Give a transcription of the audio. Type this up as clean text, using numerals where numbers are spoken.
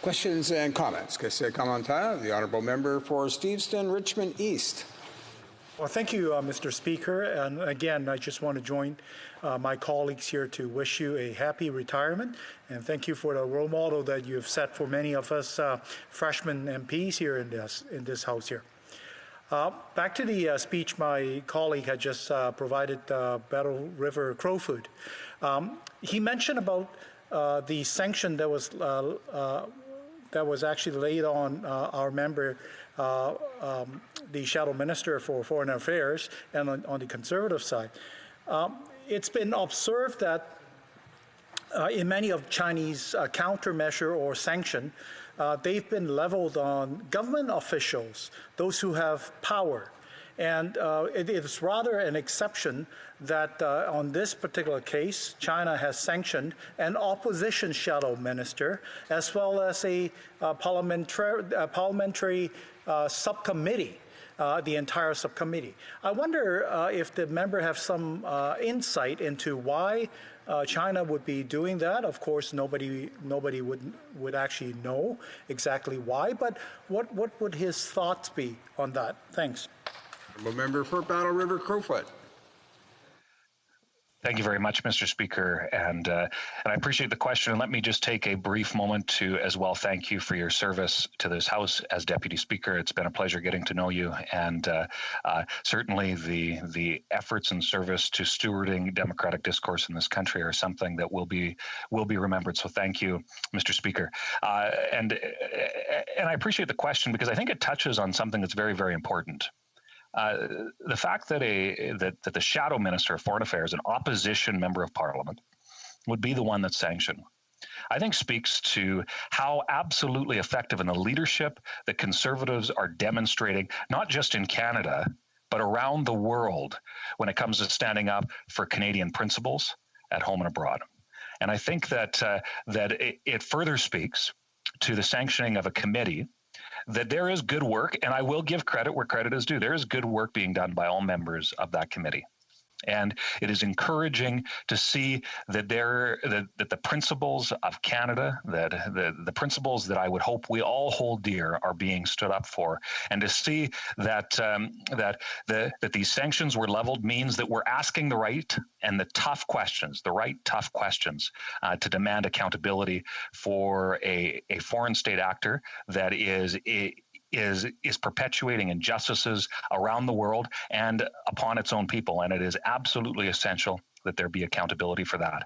Questions and comments? Question commentaire, the Honourable Member for Steveston, Richmond East. Well, thank you, Mr. Speaker. And again, I just want to join my colleagues here to wish you a happy retirement. And thank you for the role model that you've set for many of us freshman MPs here in this House here. Back to the speech my colleague had just provided, Battle River Crowfoot. He mentioned about the sanction that was actually laid on our member, the Shadow Minister for Foreign Affairs, and on the Conservative side. It's been observed that in many of Chinese countermeasure or sanction, they've been leveled on government officials, those who have power. And it is rather an exception that on this particular case, China has sanctioned an opposition shadow minister, as well as a parliamentary subcommittee, the entire subcommittee. I wonder if the member have some insight into why China would be doing that. Of course, nobody would actually know exactly why, but what would his thoughts be on that? Thanks. Member for Battle River Crowfoot. Thank you very much, Mr. Speaker, and I appreciate the question. And let me just take a brief moment to as well thank you for your service to this House as Deputy Speaker. It's been a pleasure getting to know you, and certainly the efforts and service to stewarding democratic discourse in this country are something that will be remembered. So thank you, Mr. Speaker. And I appreciate the question because I think it touches on something that's very, very important. The fact that that the Shadow Minister of Foreign Affairs, an opposition member of Parliament, would be the one that's sanctioned, I think speaks to how absolutely effective in the leadership that Conservatives are demonstrating, not just in Canada, but around the world when it comes to standing up for Canadian principles at home and abroad. And I think that it further speaks to the sanctioning of a committee that there is good work, and I will give credit where credit is due. There is good work being done by all members of that committee. And it is encouraging to see that that the principles of Canada, that the principles that I would hope we all hold dear, are being stood up for, and to see that that these sanctions were leveled means that we're asking the right and the tough questions, to demand accountability for a foreign state actor that is perpetuating injustices around the world and upon its own people. And it is absolutely essential that there be accountability for that.